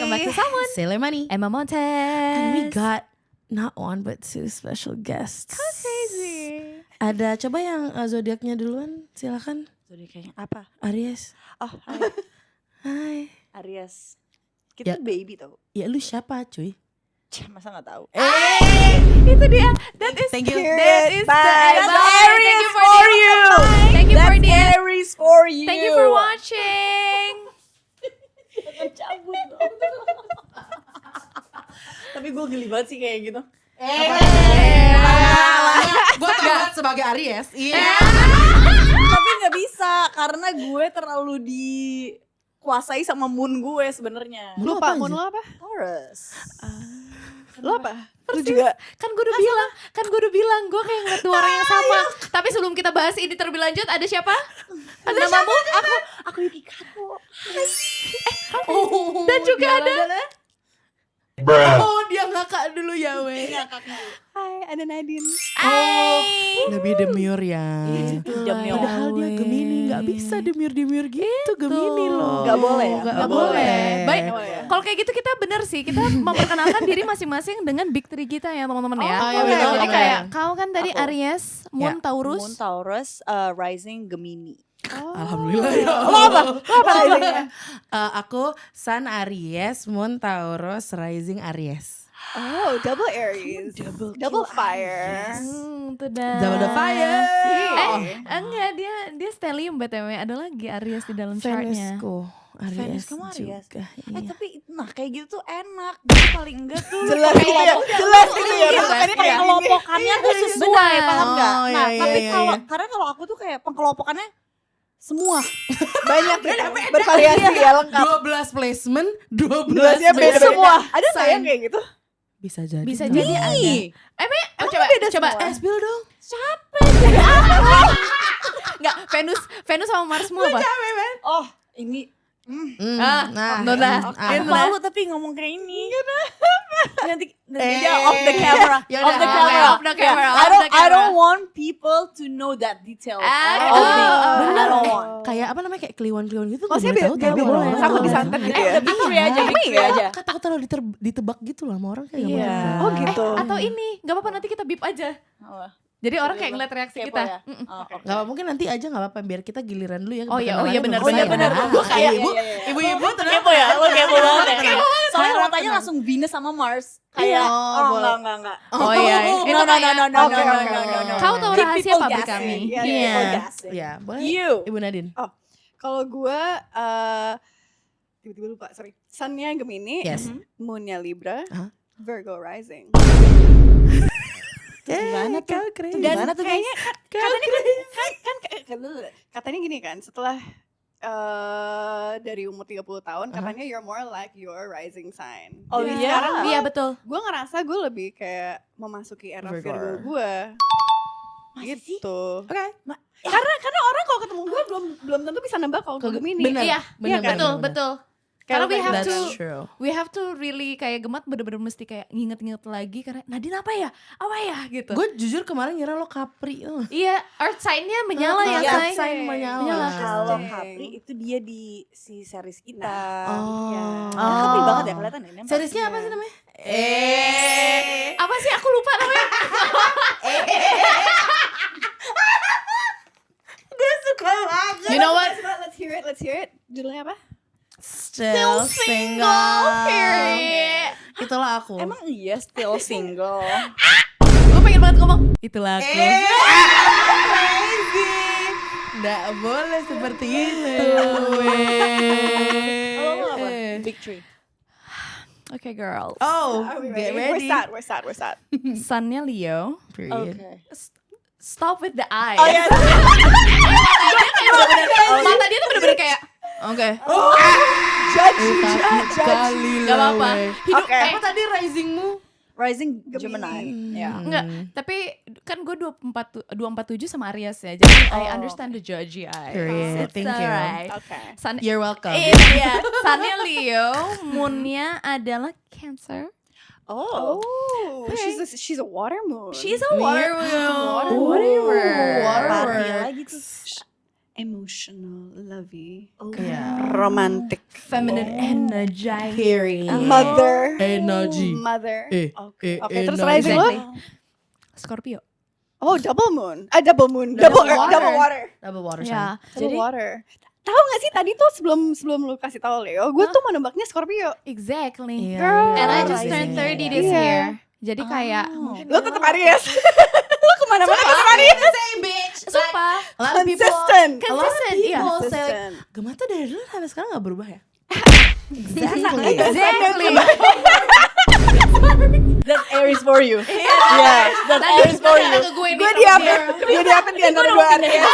welcome back to Someone. Selemani. Emma Montes. And we got not one but two special guests. How crazy. Ada coba yang zodiaknya duluan, silakan. Zodiaknya apa? Aries. Oh, hai. Hai. Aries. Kita Ya. baby tau. Ya lu siapa cuy? Masa gak tahu? Itu dia. That is Thank you. That is Bye. the That's Bye. Aries Thank you for for the you. Thank you for That's the Aries for you. Thank you for watching. Cabut dong. Tapi gue geli banget sih kayak gitu. Gue terlihat sebagai Aries. Iya. Tapi gak bisa karena gue terlalu dikuasai sama moon gue sebenarnya. Lu apa Moon aja? lo apa? Taurus. Lo apa? Lu juga Kan gue udah bilang gue kayak ngeliat dua orang yang sama. Tapi sebelum kita bahas ini terlebih lanjut, ada siapa? Ada namamu? aku Yuki Kato. Dan juga ada Oh dia ngakak dulu ya weh. Hai, ada Nadine. Lebih demure ya. Demure. Padahal dia Gemini, gak bisa demure gitu. Gemini loh. Gak boleh ya? Gak Gak boleh. Baik, Gak boleh ya? kalau kayak gitu kita bener sih, kita memperkenalkan diri masing-masing dengan big three kita ya teman-teman ya. iya, Jadi benar, kayak benar. kau kan tadi Aku. Aries, Moon Ya. Taurus. Moon Taurus, rising Gemini. Alhamdulillah ya. Apa risingnya? Aku Sun Aries, Moon Taurus, Rising Aries. Oh, double Aries. Double fire. Itu dah. Double the fire. Enggak, dia stellium BTW. Ada lagi Aries di dalam chartnya. Venusku Aries Venus kamu Aries. juga. Iya. Tapi kayak gitu tuh enak. Jadi paling enggak tuh Jelas kayak gitu ya? jelas gitu ya. Jelas, Makanya kayak iya. kelompokannya tuh sesuai, Benar. paham enggak? Oh, Nah, iya, tapi iya, kalau iya. karena kalau aku tuh kayak pengkelompokannya semua. Banyak gitu. Bervariasi ya, lengkap. 12 placement, 12 Belasnya beda semua. Ada nggak yang kayak gitu? Bisa jadi. Bisa nggak? jadi ada. Nih, Coba. Spill dong. Enggak, Venus sama Marsmu apa? oh ini Nona. aku malu tapi ngomong kayak ini. Nanti Eh. dia off the camera. Yaudah, Off the oke, camera. off the camera, Yeah, off the I don't camera. want people to know that detail. Ah, of me. oh, bener. I don't want. Kayak apa namanya, kayak kliwon-kliwon gitu. Maksudnya nggak boleh biar tahu nggak boleh. orang-orang. Takut disantet gitu ya? The big three aja, big three aja. Takut terlalu ditebak gitu lah sama orang kayak nggak Iya. mau tebak. Oh gitu. Atau ini, enggak apa-apa nanti kita bip aja. Oh, Jadi orang kayak ngeliat reaksi kepo kita. ya? Oh, oke. Nggak apa, mungkin nanti aja nggak apa-apa biar kita giliran dulu ya. Oh iya, perkenalannya benar, baru benar. saya. Gue kayak ibu, Iya, iya, iya. ibu-ibu tenang. Kepo ya, lo kepo banget ya. Tenang. Soalnya Tenang, katanya tenang. langsung Venus sama Mars. Iya. Kayak, Oh, boleh. enggak. Oh iya, itu No, no, kayak no, no, Oke, no, oke, no, oke. no, no. Kau tahu Keep rahasia people pabrik guessing. kami. Iya, Iya. people guessing. Ya, boleh. You. Ibu Nadine. Kalau gue tiba-tiba lupa, sorry. Sun-nya Gemini, Yes. Moon-nya Libra, Hah? Virgo rising. Gimana tuh? Kau keren. Dan Gimana tuh, kayaknya Kau katanya gini kan, setelah dari umur 30 tahun, katanya you're more like your rising sign. Oh Jadi iya? sekarang Iya betul. gue ngerasa gue lebih kayak memasuki era Virgo. Virgo gue. Masa sih? Gitu. Oke. Karena orang kalau ketemu gue belum tentu bisa nebak kalau gue Gemini. Bener. Iya, Bener, betul, bener. betul. Kayak Karena That's true. we have to really kayak Gemat bener-bener mesti kayak nginget-nginget lagi karena Nadine apa ya gitu. Gue jujur kemarin ngira lo Capri. Iya, earth sign-nya menyala ya, Iya, say. sign menyala. Menyala. Kalau Interesting. Capri itu dia di si series kita. Oh. Iya. Capri banget ya kelihatan ya. nempel. Seriesnya apa sih namanya? Apa sih aku lupa namanya? Gue suka banget. You know what? Let's hear it. Judulnya apa? Still single. Period. Itulah aku. Emang iya still single. Gue pengen banget ngomong. Itulah aku. Crazy. Nggak boleh seperti itu. Lo apa? Eh. Big Three. Oke girl. Oh, Are we get ready? ready. We're sad. Sun-nya Leo. Period. Oke. Stop with the eye. Oh iya. Mata dia tuh bener-bener kayak oke. Kali Gak apa-apa. Hidup Oke. Apa tadi risingmu? Rising Gemini. Ya. Enggak, tapi kan gue 247 sama Aries ya. Jadi I understand the judgy eye. Period. It's Thank you. alright. Oke. Sun, You're welcome. iya. Sunnya Leo, Moonnya adalah Cancer. Oh, she's a water moon. She's a water moon. Whatever. Barbie lagi tuh. emotional, lovey, Iya. romantic, Feminine energy. Period. mother, Energy. mother. Oke, Oke, terus energy. rising lo? Scorpio. Oh, double moon. Double moon. Double Double water. double water. Double water sign. Ya. Double water. Tahu gak sih tadi tuh sebelum lu kasih tahu Leo, gue tuh menebaknya Scorpio. Exactly. Iya, Girl. iya. And I just Rising. turned 30 this Iya. year. Jadi kayak Lo tetap Aries. Lo kemana-mana tetap Aries. Say bitch. sumpah A lot of people. Consistent. A lot of Consistent, iya. people say like, Consistent. Gemma tuh dari dulu sampai sekarang gak berubah ya? Exactly. That's Aries for you. Yeah, that's Aries for you. Ke gue Gue diapet di antara dua Aries.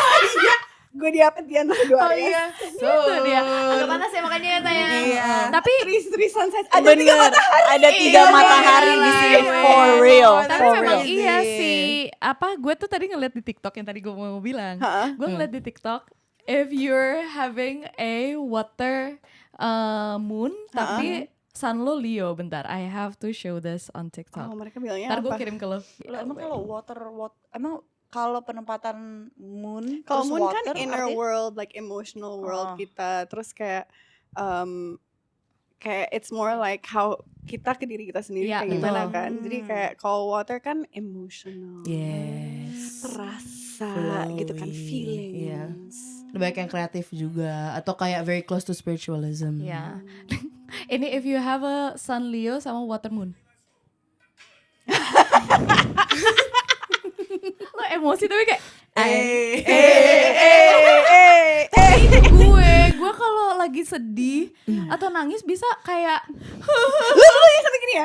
Gue diapet di antara dua Aries. So, Itu dia. Agak panas ya makanya ya sayang. Iya. Tapi Three sunset. Ada Bener, 3 matahari. ada 3 matahari di sini Iya. for real, Tapi for memang real. iya sih. Apa gue tuh tadi ngeliat di TikTok yang tadi gue mau bilang. Gue ngeliat di TikTok, if you're having a water moon, tapi sun lo Leo. Bentar, I have to show this on TikTok. Oh, mereka bilangnya Ntar gue apa? kirim ke lo. Emang kalau emang kalau penempatan moon Kalau terus moon kan water inner artinya- world, like emotional world Oh. kita. Terus kayak kayak it's more like how kita ke diri kita sendiri Iya, kayak gimana betul. kan. Jadi kayak kalau water kan emotional. Yes. Rasa gitu kan, Flowy, feelings. Lebih baik yang kreatif juga atau kayak very close to spiritualism. Ya. Ini if you have a sun Leo sama water moon. Lo emosi tapi kayak gue kalau lagi sedih atau nangis bisa kayak Lu yang sampai gini ya?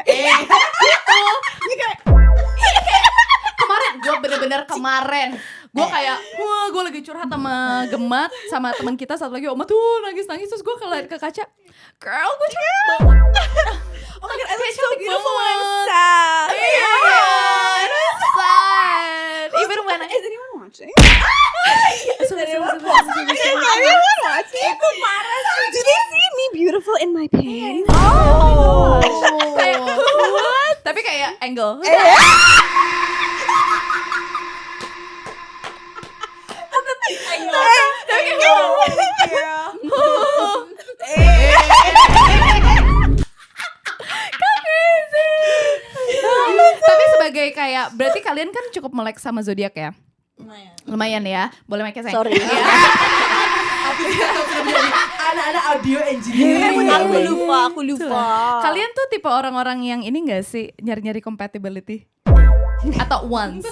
kemarin gue kayak wah gue lagi curhat sama Gemat sama teman kita satu lagi Oma tuh nangis terus gue ngeliat ke kaca girl gue cantik banget. Oh my god, I look Kayak so cantik beautiful when I'm banget. sad. Iya, it's sad. Even when I Is anyone watching? Is anyone watching? Itu parah sih. Do they see me beautiful in my pain? Oh. Kayak what? Tapi kayak angle. Tapi sebagai kayak berarti kalian kan cukup melek sama zodiak ya? Lumayan ya. Boleh make saya. Sorry. Iya. Anak-anak audio engineering. Aku lupa. Kalian tuh tipe orang-orang yang ini gak sih nyari-nyari compatibility? Atau once?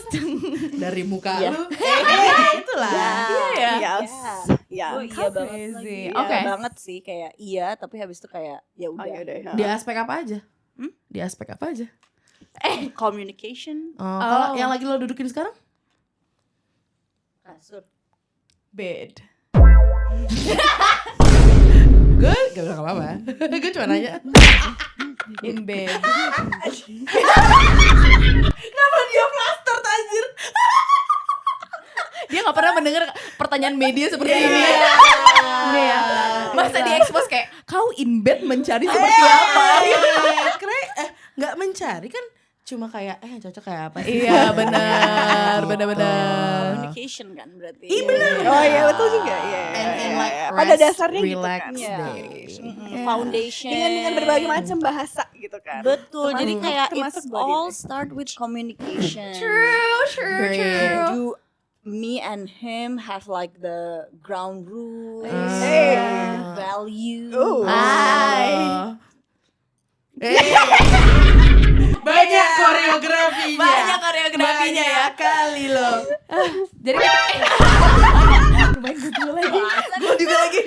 Dari muka Iya. lu. Itulah. Iya. Yes. Iya How banget crazy. lagi. Oke. Iya banget sih kayak iya tapi habis itu kayak ya Oh, udah. yaudah. Di aspek apa aja? Di aspek apa aja? Communication. Kalau yang lagi lo dudukin sekarang? Kasur. Bed. Gue gak bilang apa-apa. Gue cuma nanya. In bed. Kenapa dia plaster tajir? Dia gak pernah mendengar pertanyaan media seperti ini. Iya. Masa di-expose kayak kau in bed mencari seperti apa? Keren. Gak mencari kan cuma kayak yang cocok kayak apa sih? Iya benar, benar. Communication kan berarti. Iya benar. Oh iya betul juga. Iya. And like Pada rest, dasarnya gitu relax kan. Iya. day. Foundation. Dengan berbagai macam bahasa gitu kan. Betul. Jadi Termasuk- kayak termasuk it's body all type. start with communication. True. Do me and him have like the ground rules, Hey. value. Oh. Hai. Banyak koreografinya. Banyak koreografinya ya. Banyak kali loh. Jadi kita lumayan gue lagi. Gue juga lagi.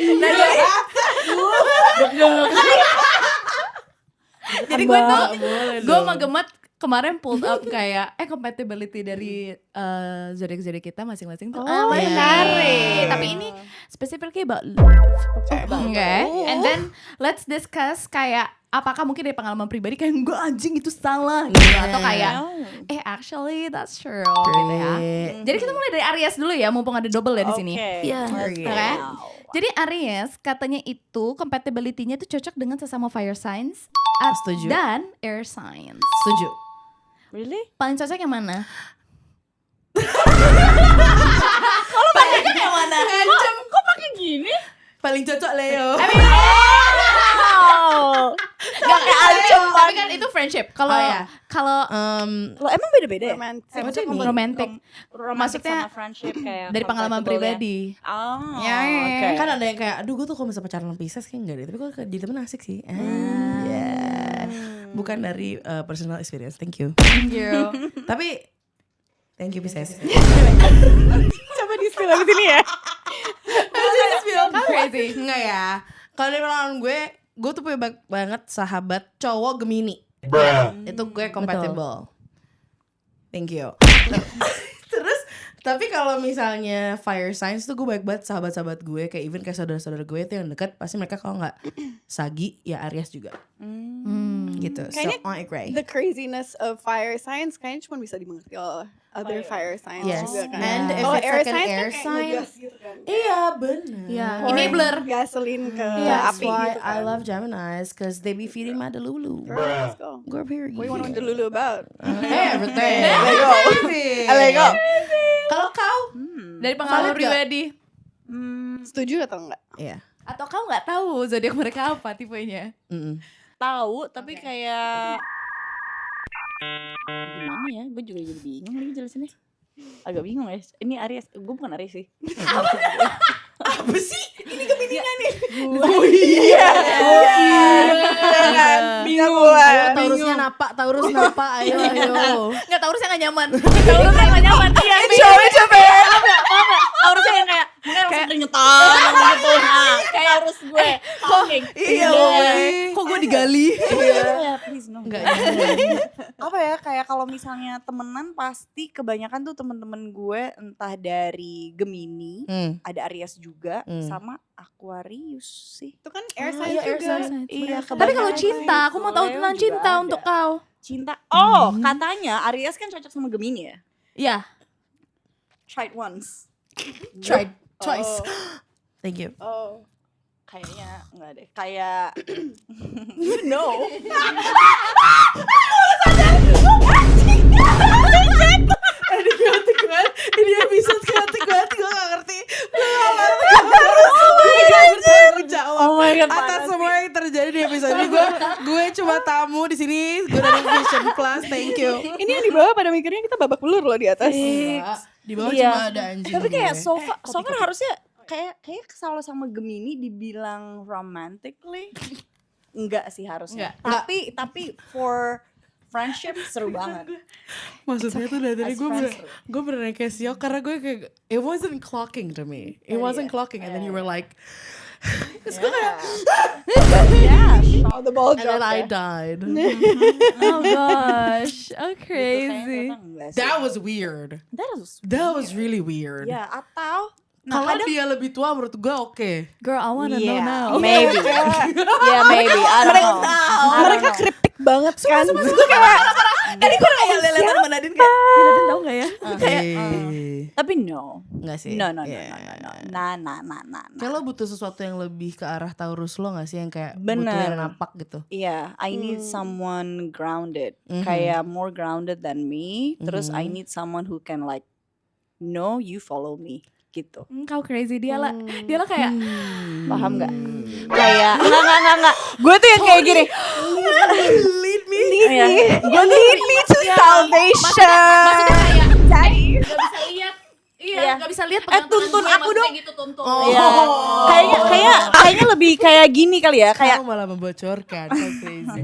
Jadi gue tuh boleh gue dong. sama Gemat kemarin pulled up kayak compatibility dari zodiak kita masing-masing tuh menarik. Tapi ini specifically about love. Okay. And then let's discuss kayak apakah mungkin dari pengalaman pribadi kayak gue anjing itu salah gitu atau kayak actually that's true gitu ya. Jadi kita mulai dari Aries dulu ya mumpung ada double ya di sini. Iya. Oke. Jadi Aries katanya itu compatibility-nya itu cocok dengan sesama fire signs Setuju. dan air signs. Setuju. Really? Paling cocok yang mana? Yang mana? Ngancem. Kok Paling cocok Leo. Gak keancam. Tapi kan itu friendship. Kalau iya. kalau Lo emang beda-beda ya? Romantic. romantic sama maksudnya friendship kayak dari pengalaman compatible ya? pribadi. Oh, Ya, oke. Kan ada yang kayak, aduh gue tuh kalau misalnya pacaran sama Pisces kayak enggak deh. Tapi kok jadi temen asik sih. Bukan dari personal experience, thank you. Thank you. Tapi, thank you Pisces. Coba di spill lagi sini ya. How crazy. Enggak ya. Kalau dari pengalaman gue tuh punya banget sahabat cowok Gemini. Itu gue compatible. Thank you. Terus tapi kalau misalnya fire signs tuh gue baik banget sahabat-sahabat gue, kayak even kayak saudara-saudara gue itu yang dekat pasti mereka kalau nggak Sagi ya Aries juga. Gitu. Kayaknya So I agree. The craziness of fire signs kayaknya cuma bisa dimengerti oleh other fire signs Yes. juga kan. And if Kalau it's air like an signs air kan kayak sign, ngegas gitu kan. iya bener. Iya. Pouring Enabler. gasoline ke That's api why gitu I kan. love Geminis because they be feeding my delulu. Girl, let's go. Girl period. What do you want to know Lulu about? Everything. Let go. Kalau kau? Dari pengalaman Valid gak? pribadi. Setuju atau enggak? Iya. Atau kau nggak tahu zodiak mereka apa tipenya? Tahu tapi kayak gimana ya? Gue juga jadi bingung lagi jelasinnya. Agak bingung ya. Ini Aries, gue bukan Aries sih. Apa sih? Ini kepitingan nih. Oh iya. Bingung gue. Taurusnya napa, Taurus napa, ayo. Nggak tahu harusnya nggak nyaman. Taurus yang nggak nyaman. Iya. Coba ya. Harusnya yang kayak langsung keringetan gitu. Nah, kayak harus gue talking. Iya. Kok gue digali? Iya, please no. Enggak nyaman. Apa ya, kayak kalau misalnya temenan pasti kebanyakan tuh temen-temen gue entah dari Gemini, ada Aries juga, sama Aquarius sih. Itu kan air sign iya, air juga. sign. Iya, Tapi kalau kebanyakan cinta, aku mau tahu Leo tentang juga cinta ada. untuk kau. Cinta. Oh, katanya Aries kan cocok sama Gemini ya? Iya. Tried once. Tried twice. Thank you. Oh. Kayaknya enggak deh. Kayak you know. Ini episode kreatif banget, gue gak ngerti. Gue gak bertanggung Oh my god. atas semua yang terjadi di episode ini. Gue cuma tamu di sini. Gue dari Vision Plus, thank you. Ini yang di bawah pada mikirnya kita babak belur loh di atas. Enggak, di bawah Iya. cuma ada anjing. Tapi kayak gue. so far harusnya kayak selalu sama Gemini dibilang romantically. Enggak sih harusnya. Enggak. Tapi for friendship seru banget. Maksudnya tuh dari tadi As friends seru. gue beneran kayak siok karena gue kayak it wasn't clocking to me. It wasn't clocking and then you were like terus gue kayak Yeah, Oh, the ball and then drop I ya. died. Oh gosh, oh crazy. That was weird. That was really weird. Ya, atau Kalau dia lebih tua menurut gue oke. Girl, I wanna know yeah, now. maybe. Yeah, maybe. I don't know. Mereka kripik banget kan. Gue kayak Tadi gue kayak leletan sama Nadine kayak, Nadine tahu nggak ya? Tapi no. Enggak sih. No. Yeah. Nah. Kayak lo butuh sesuatu yang lebih ke arah Taurus lo gak sih? Yang kayak Bener. butuh yang napak gitu. Iya, I need someone grounded. Kayak more grounded than me. Terus I need someone who can like, no, you follow me. Gitu. Kau crazy, dia lah kayak Paham gak? Kayak, enggak. Gue tuh yang kayak gini. Lead me. Iya. lead me to salvation. maksudnya kayak Daddy. nggak bisa lihat. Iya, Iya. nggak bisa lihat. tuntun aku dong. Gitu, tuntun. Iya. Kayaknya lebih kayak gini kali ya. Kayak Kamu malah membocorkan. So crazy.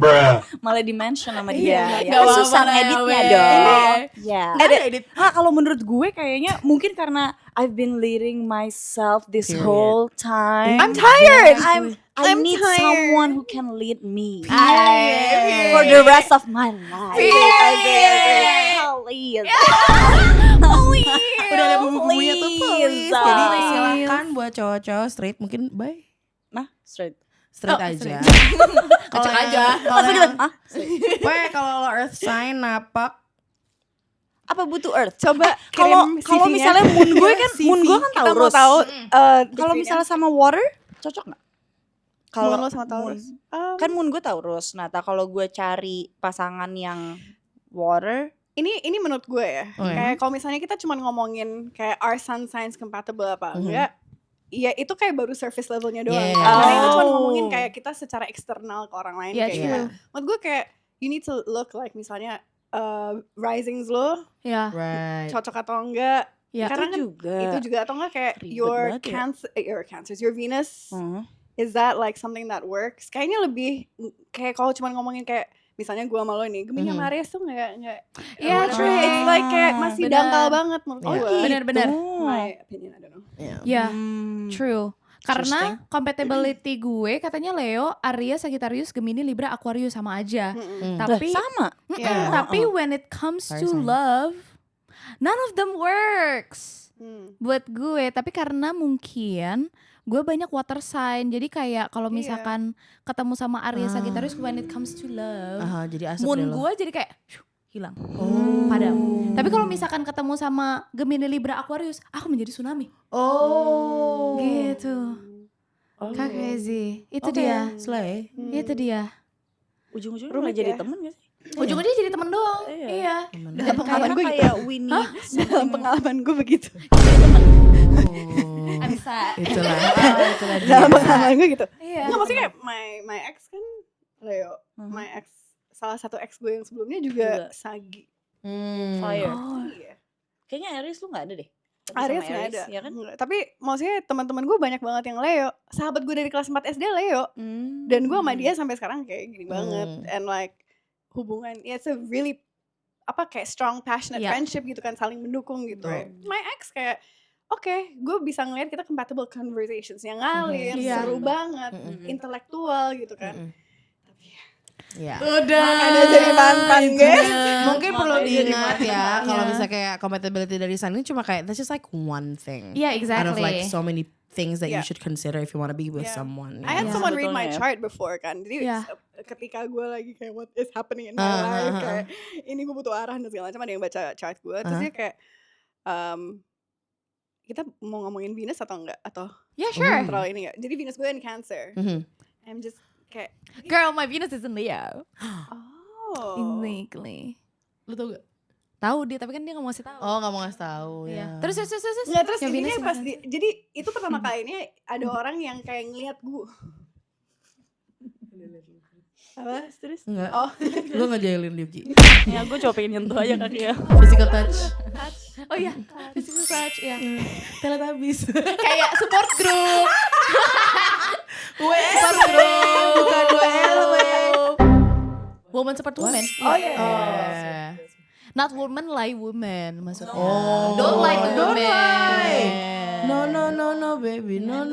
malah dimension sama dia. Nggak Kan susah apa-apa, ngeditnya Naomi. dong. Ya. Edit. Kalau menurut gue kayaknya mungkin karena I've been leading myself this Period. whole time. I'm tired. I I'm need tired. someone who can lead me Period. for the rest of my life. Please. Udah ada bumbu-bumbunya tuh Please. please. Jadi silakan buat cowok-cowok straight mungkin bye. Nah, straight. Straight aja. Kocak aja. Kalau yang, Hah? kalau lo earth sign napak Apa butuh Earth? Coba Kalau kirim kalau CV-nya. misalnya moon gue kan CV. moon gue kan Kita mau Taurus. tahu Kalau misalnya sama water cocok nggak? Kalau Moon lo sama Taurus. kan moon gue Taurus. Nah, kalau gue cari pasangan yang water, Ini menurut gue ya. Oh, ya? Kayak kalau misalnya kita cuma ngomongin kayak our sun signs compatible apa enggak. Iya itu kayak baru surface levelnya doang. Yeah. Karena itu cuma Oh. ngomongin kayak kita secara eksternal ke orang lain Yeah, kayak true. gimana. Menurut gue kayak you need to look like misalnya risings lo Ya, Right. cocok atau enggak. ya. Karena kan itu juga atau enggak kayak Ribet your banget ya. cancers, your Venus, Hmm. is that like something that works? Kayaknya lebih kayak kalau cuma ngomongin kayak misalnya gue sama lo nih, Gemini sama Aries tuh nggak Iya, whatever. true. It's like kayak masih Benar. dangkal banget menurut Iya. gue. Benar-benar. My opinion, I don't know. Yeah. Ya, Hmm. true. Karena compatibility gue katanya Leo, Aries, Sagittarius, Gemini, Libra, Aquarius sama aja. Tapi sama. Iya. tapi when it comes to Fire sign. love, none of them works buat Hmm. gue. Tapi karena mungkin gue banyak water sign, jadi kayak kalau misalkan ketemu sama Aries, Sagittarius, when it comes to love, Jadi asap moon deh lo. gue jadi kayak hilang, Oh. padam. Tapi kalau misalkan ketemu sama Gemini, Libra, Aquarius, aku menjadi tsunami. Oh. Gitu. Oh. Kak crazy. Itu Oke, dia. Slay. Itu dia. Ujung-ujungnya Rumit malah jadi ya. temen gak sih? Ujung-ujungnya jadi temen doang. Iya. Iya. Dalam pengalaman gue gitu. kayak Winnie. Dalam pengalaman gue begitu. Oh. Bisa. Itulah. Itulah dia. Dalam pengalaman gue gitu. Iya. Nggak, maksudnya kayak my ex kan Leo. My ex, salah satu ex gue yang sebelumnya juga Juga. Sagi. Fire. Oh. Iya. Kayaknya Aries lu gak ada deh. Tapi Aries sama nggak ada. Ya kan? Nggak. Tapi maksudnya teman-teman gue banyak banget yang Leo. Sahabat gue dari kelas 4 SD Leo. Dan gue sama dia sampai sekarang kayak gini banget. And like hubungan, it's a really kayak strong passionate Yeah. friendship gitu kan, saling mendukung gitu. Right. My ex kayak gue bisa ngeliat kita compatible conversations yang ngalir, Iya. seru banget, intelektual gitu kan. Ya. Udah. Makanya jadi mantan guys. Mungkin perlu Makanya jadi diingat ya kalau Iya. misalnya kayak compatibility dari sign ini cuma kayak that's just like one thing. Yeah, Out of like exactly. so many things that you Yeah. should consider if you want to be with Yeah. someone. I had Iya. someone read my Sebetulnya ya. chart before kan. Jadi Iya. ketika gue lagi kayak what is happening in my life, kayak ini gue butuh arah dan segala macam, ada yang baca chart gue. Terus dia kayak kita mau ngomongin Venus atau enggak, atau Yeah, sure. terlalu ini enggak. Jadi Venus gue in Cancer. Mhm. I'm just kayak Girl, my Venus is in Leo. oh. Innately. Lu tau gak? Tahu dia, tapi kan dia nggak mau kasih tahu. Oh nggak mau ngasih tahu Iya. ya. Terus. Nggak, terus Yang intinya Venus pas in jadi itu pertama kalinya ada orang yang kayak ngeliat gue. Apa? Terus? Enggak. Oh. Lu ngejailin Yuki. Ya gue coba pengen nyentuh aja kali ya. Physical touch. Oh iya, physical touch ya. Teletubbies. Kayak support group. Support group. Bukan 2LW. Woman support woman. Oh iya. Oh. Not woman like woman maksudnya. Oh. Don't like the Don't woman. like. No baby. No.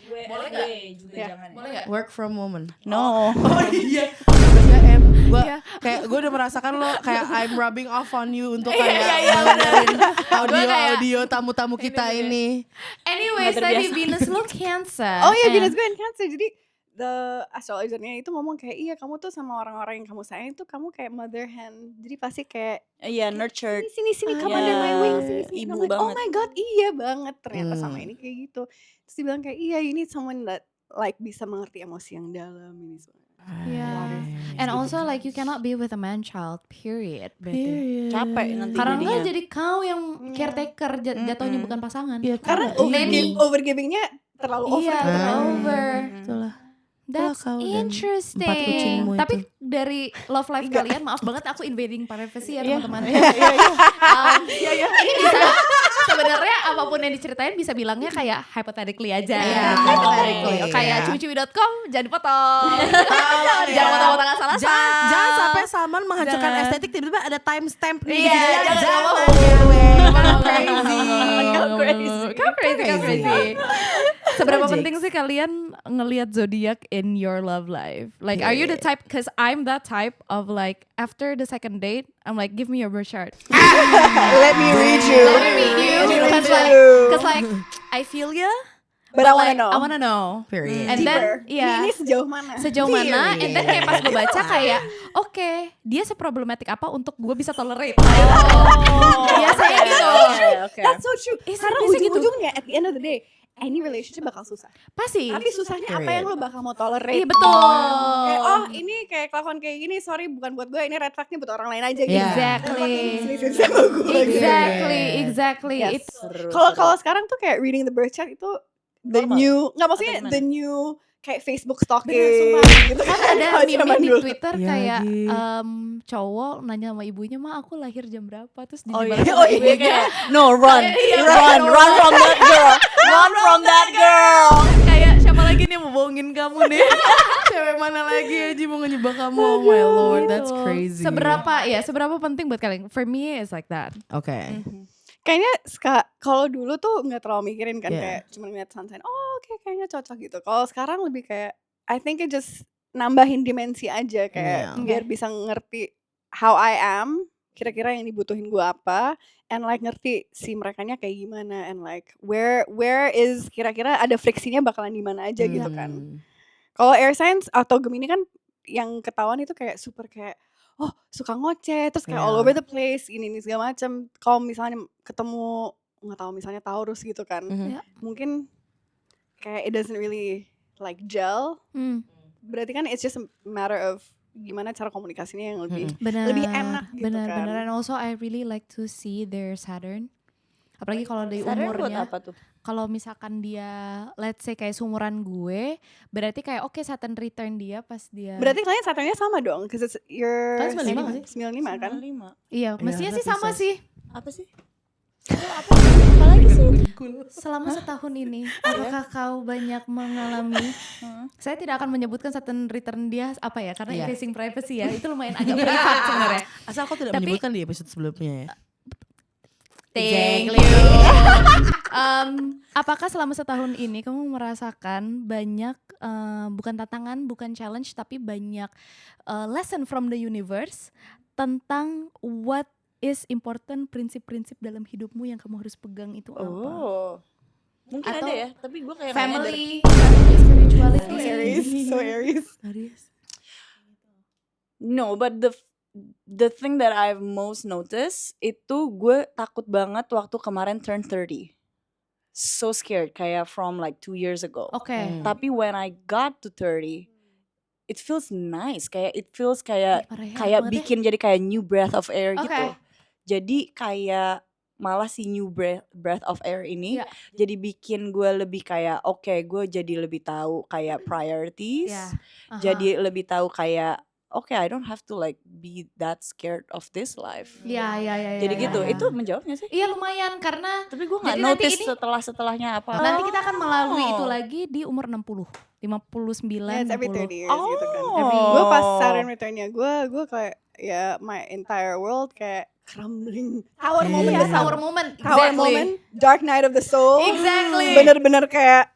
Boleh gak? Juga Ya. jangan. Boleh nggak? Work from woman. No. Oh iya. Maksudnya gue Iya. kayak gue udah merasakan lo kayak I'm rubbing off on you untuk Iya, kayak iya, dengerin Gua kayak- audio tamu-tamu kita ini. Anyways, Nggak tadi terbiasa. Venus lo Cancer. Oh iya, And- Venus gue in Cancer. Jadi the astrologernya itu ngomong kayak iya kamu tuh sama orang-orang yang kamu sayang tuh kamu kayak mother hen. Jadi pasti kayak Iya, nurtured. sini come Iya, under my wing sini. ibu I'm like, oh banget. my god, iya banget ternyata sama Hmm. ini kayak gitu. Terus dia bilang kayak iya you need someone that like bisa mengerti emosi yang dalam ini semua. Yeah. And also like you cannot be with a man child, period. Berarti. Capek nanti Karena jadinya. enggak jadi kau yang caretaker, jatuhnya bukan pasangan. Iya, Karena Nanny. overgivingnya terlalu over. Iya, gitu kan. over. Itulah. That's kau dan interesting. empat kucingmu itu. Tapi dari love life kalian, maaf banget aku invading privacy ya Iya. teman-teman. Iya. Ini bisa sebenarnya apapun yang diceritain bisa bilangnya kayak hypothetically aja. Iya, Hypothetically. hypothetically, Kayak iya. cuicuwi.com jangan dipotong. Jangan Jangan potong-potong asal-asal. Jangan sampai Salman menghancurkan Jangan. estetik tiba-tiba ada timestamp nih. Iya, Jangan. jangan. Jangan crazy. Come crazy. Seberapa Projects. penting sih kalian ngelihat zodiak in your love life? Like, are you the type? Cause I'm that type of like after the second date, I'm like, give me your birth chart. Let me read you. Let me meet you. Cause like I feel ya. But I like, wanna know. I wanna know. Period. And Deeper. then, yeah. Ini sejauh mana? Sejauh mana? Period. And then kayak pas gue baca kayak, oke, dia seproblematik apa untuk gue bisa tolerate? Biasanya gitu. Oke. That's so true. Eh, Karena serius gitu. ujung-ujungnya at the end of the day, any relationship bakal susah. Pasti. Tapi susahnya apa Period. yang lo bakal mau tolerate. Iya betul. Kayak, oh ini kayak kelakuan kayak gini, sorry bukan buat gue, ini red flagnya buat orang lain aja gitu. Yeah. Exactly. Selesai sama gue. Exactly. Yes. Itu Seru, Kalau seru. kalau sekarang tuh kayak reading the birth chart itu the Normal. new nggak maksudnya Atau the gimana? new kayak Facebook stalking Bener, gitu Kan ada Kalau meme zaman di dulu. Twitter Iya kayak lagi. cowok nanya sama ibunya, "Ma, aku lahir jam berapa?" Terus Oh dibalas iya, sama oh iya ibunya. kayak no run, Iya, run from that girl, run from that girl. Kayak siapa lagi nih yang mau bohongin kamu nih? Cewek mana lagi aja mau ngejebak kamu? Oh my lord, that's Gitu. crazy. Seberapa penting buat kalian? For me it's like that. Oke. Kayaknya kalau dulu tuh nggak terlalu mikirin kan, Yeah. kayak cuma ngeliat sunshine, oh oke, kayaknya cocok gitu. Kalau sekarang lebih kayak I think it just nambahin dimensi aja kayak Yeah. biar bisa ngerti how I am, kira-kira yang dibutuhin gue apa, and like ngerti si merekanya kayak gimana, and like where is kira-kira ada friksinya bakalan di mana aja gitu kan. Kalau air signs atau Gemini kan yang ketahuan itu kayak super kayak oh suka ngoceh terus kayak all Yeah. over the place ini segala macam. Kalau misalnya ketemu nggak tahu misalnya Taurus gitu kan, Ya. mungkin kayak it doesn't really like gel. Berarti kan it's just a matter of gimana cara komunikasinya yang lebih lebih enak gitu benar. kan. And also I really like to see their Saturn. Apalagi kalau dari Saturn buat umurnya. apa tuh? Kalau misalkan dia let's say kayak seumuran gue, berarti kayak oke Saturn return dia pas dia. Berarti kalian Saturnnya sama dong, because it's your Kalian 95 nggak sih? 95 kan? 95. Iya, mestinya sih berarti sama Pisces. sih. Apa sih? Apa lagi sih? Selama setahun ini, apakah kau banyak mengalami? Saya tidak akan menyebutkan Saturn return dia apa ya, karena Iya. invading privacy ya, itu lumayan agak privat sebenarnya. Asal kau tidak Tapi- menyebutkan di episode sebelumnya ya. Thank Exactly. you. Apakah selama setahun ini kamu merasakan banyak bukan tantangan, bukan challenge, tapi banyak lesson from the universe tentang what is important, prinsip-prinsip dalam hidupmu yang kamu harus pegang itu apa? Oh. Mungkin Atau ada ya, tapi gue kayak nggak nyadar. Family spirituality. So Aries. Aries. No, but the thing that I've most noticed itu gue takut banget waktu kemarin turn 30. So scared kayak from like 2 years ago. Oke. Tapi when I got to 30, it feels nice. Kayak it feels kayak Parah ya, kayak banget ya. bikin jadi kayak new breath of air Oke. gitu. Jadi kayak malah si new breath of air ini Iya. jadi bikin gue lebih kayak oke, gue jadi lebih tahu kayak priorities. Ya. Aha. Jadi lebih tahu kayak oke, I don't have to like be that scared of this life. Ya. Jadi gitu, ya. itu menjawab gak sih? Iya lumayan karena Tapi gue nggak Jadi nanti notice ini- setelahnya apa. nanti kita akan melalui Oh. itu lagi di umur 60, 59, Yeah, it's every 30 years 60. gitu kan. Oh. Gue pas Saturn returnnya gue kayak ya my entire world kayak crumbling. Tower moment, Iya, the tower moment. Tower Exactly. moment, dark night of the soul. Exactly. Bener-bener kayak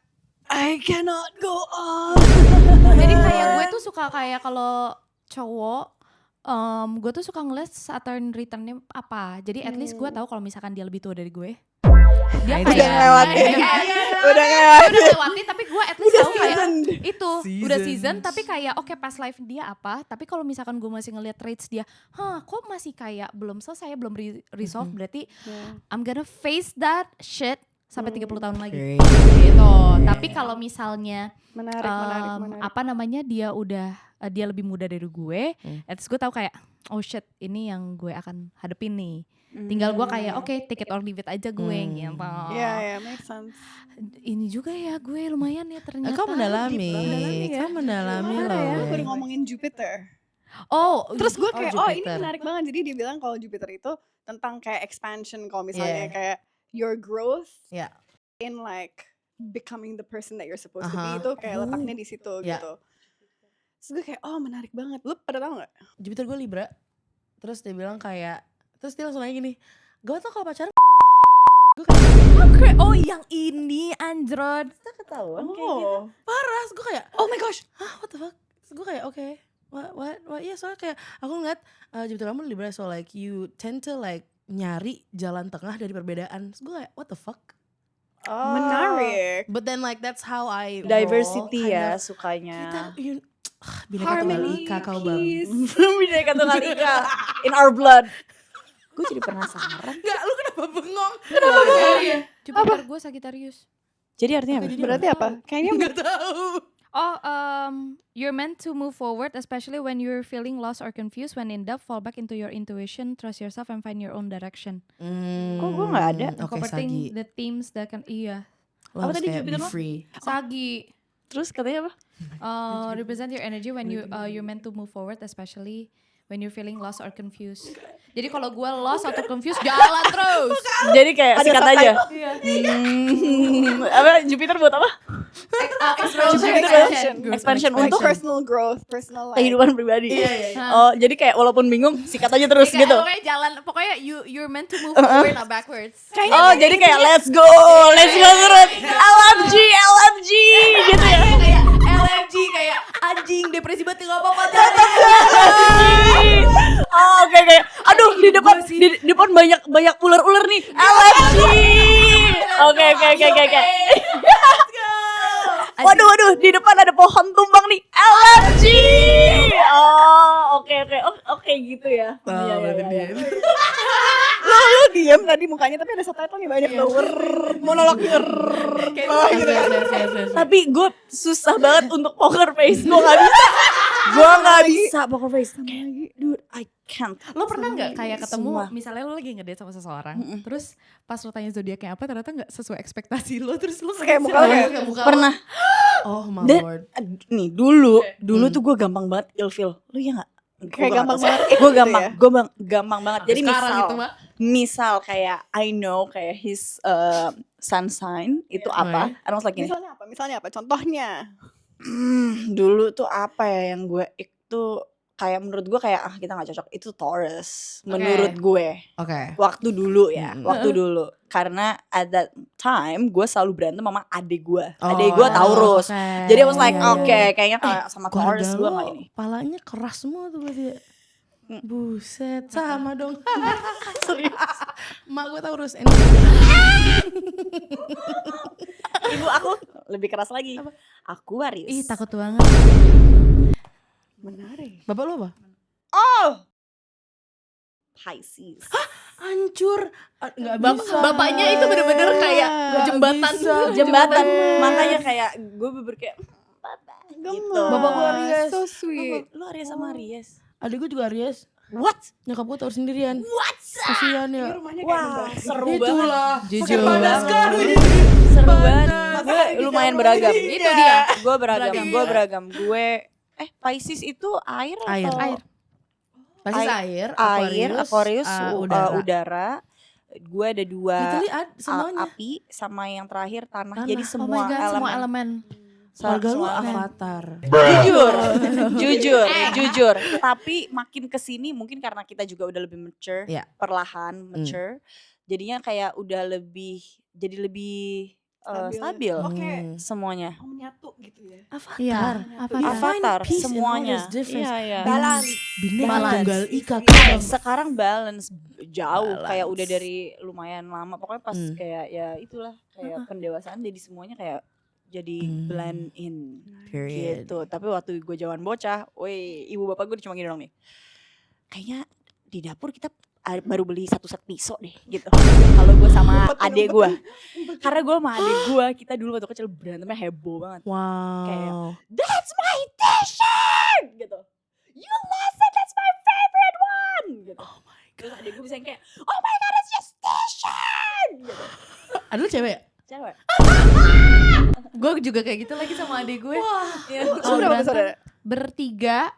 I cannot go on. Jadi kayak gue tuh suka kayak kalau cowok gue tuh suka ngeliat Saturn returnnya apa. Jadi at least gue tahu kalau misalkan dia lebih tua dari gue. Dia Nah, itu kayak udah ngelewatin. udah ngelewatin tapi gue at least Udah tahu kayak seasoned. itu udah season Seasons. tapi kayak oke pas live dia apa. Tapi kalau misalkan gue masih ngeliat traits dia, kok masih kayak belum selesai, belum resolve, berarti I'm gonna face that shit sampai 30 tahun lagi. Gitu. Tapi kalau misalnya Menarik. apa namanya dia udah dia lebih muda dari gue, at least gue tahu kayak oh shit ini yang gue akan hadepin nih. Tinggal gue kayak oke take it or leave it aja gue gitu. Yeah, makes sense. Ini juga ya gue lumayan ya ternyata. Kau mendalami. ya. Kau mendalami Mana loh. ya? gue. Baru ngomongin Jupiter. Oh, Terus gue kayak ini Jupiter. menarik banget. Jadi dia bilang kalau Jupiter itu tentang kayak expansion. Kalau misalnya Yeah. kayak your growth Ya. in like becoming the person that you're supposed to Aha. be itu kayak letaknya di situ Ya. gitu. Terus gue kayak oh menarik banget. Lu pada tahu nggak? Jupiter gue Libra. Terus dia bilang kayak, terus dia langsung nanya gini, gue tau kalau pacaran gue kayak oh yang ini Android. Ketahuan kayak gitu. Oh, parah. Terus gue kayak, oh my gosh. hah what the fuck. Terus gue kayak oke. What? Iya soalnya kayak aku ngeliat Jupiter kamu Libra, so like you tend to like nyari jalan tengah dari perbedaan. Terus gue kayak what the fuck. Oh. Menarik. But then like that's how I Diversity roll, kind ya of. sukanya. Bineka Tunggal Harmony, Ika kau bang. peace. Bineka Tunggal Ika in our blood. Gue jadi penasaran. Enggak, lu kenapa bengong? Jupiter gue Sagittarius. Jadi artinya apa? Berarti apa? Kayaknya Enggak tahu. Oh, you're meant to move forward, especially when you're feeling lost or confused. When in doubt, fall back into your intuition, trust yourself, and find your own direction. Kok gue nggak ada? Oke, Incorporating Sagi. the themes that can, iya. Lo harus tadi kayak be Jupiter lo? free. Sagi. Terus katanya apa? Represent your energy when you're meant to move forward, especially when you're feeling lost or confused. Jadi kalau gue lost atau confused, jalan terus. Jadi kayak sikat aja. Iya. Apa Jupiter buat apa? Expansion untuk personal growth, personal life. kehidupan pribadi. Iya. Oh, jadi kayak walaupun bingung sikat aja terus Kayak gitu. Pokoknya jalan, pokoknya you're meant to move forward, not backwards. Oh, jadi kayak let's go terus. LMG gitu ya. Kayak LFG, kayak anjing depresi banget gak apa-apa. Oh, oke kayak aduh di depan banyak ular-ular nih. LMG. Oke. Waduh, di depan ada pohon tumbang nih. LMG. Oh, oke gitu ya. Iya. Lu diem tadi mukanya tapi ada subtitle-nya banyak loh. Monolog gitu. Tapi gue susah banget untuk poker face. Gue gak bisa poker face. Sama lagi, dude, I can't. Lo pernah nggak kayak ketemu, Semua. misalnya lo lagi ngedate sama seseorang, terus pas lo tanya zodiaknya apa, ternyata nggak sesuai ekspektasi lo, terus lo Kayak muka lo kayak Pernah. Oh my Dan lord. nih dulu tuh gue gampang banget ilfeel. Lu ya nggak? Kayak gampang banget. Gue gampang banget. Jadi sekarang gitu, Mbak. misal kayak I know kayak his sun sign itu apa? I was like gini. Misalnya apa? Contohnya. Dulu tuh apa ya yang gue itu kayak menurut gue kayak kita nggak cocok, itu Taurus menurut gue. Oke. Waktu dulu karena at that time gue selalu berantem sama adik gue. Adik gue Taurus. Jadi I was like oke, kayaknya kayak sama Taurus gue nggak ini. Palanya keras semua tuh berarti. Buset, sama dong. Serius. Mak gue Taurus. Ibu aku lebih keras lagi. Aquarius. Ih takut banget. Menarik. Bapak lo apa? Oh, Pisces. Hancur. Nggak bisa. Bapaknya itu bener-bener kayak Nggak jembatan. bisa. Jembatan. Makanya kayak gue kayak Bapak gitu. Bapak gue Aries. So sweet. Lu Aries sama Aries. Adik gue juga Aries. What? Nyokap gue Taurus sendirian. What? Kasian ya. Wah, seru banget. Itulah. Jujur. Seru banget. Gue lumayan beragam. Itu dia. Gue beragam. Gue Pisces itu air atau Air. Pasti air. Aquarius, udara. udara. Gue ada dua Literally semuanya. api sama yang terakhir tanah. Tanah. Jadi Oh my God, semua elemen. Keluarga lu semua elemen. Avatar. Jujur. Tapi makin kesini mungkin karena kita juga udah lebih mature, Iya. perlahan mature. Jadinya kayak udah lebih stabil Oke. semuanya. Menyatu gitu ya. Avatar. Avatar peace in all semuanya. this difference. Iya. Balance. Bineka Balance. Tunggal Ika. Sekarang balance jauh Balance. kayak udah dari lumayan lama. Pokoknya pas Hmm. kayak ya itulah kayak pendewasaan jadi semuanya kayak jadi blend in Period. gitu. Tapi waktu gue zaman bocah, woi ibu bapak gue cuma gini dong nih. Kayaknya di dapur kita baru beli satu set pisau deh gitu. Kalau gue sama adik gue. Karena gue sama adik gue kita dulu waktu kecil berantemnya heboh banget. Wow. Kayak, that's my t-shirt gitu. You lost it, that's my favorite one gitu. Oh my God. Terus adik gue bisa yang kayak, oh my God, it's just t-shirt gitu. Aduh cewek. Cewek. Gue juga kayak gitu lagi sama adik gue. Iya. Lu berapa saudara? Bertiga,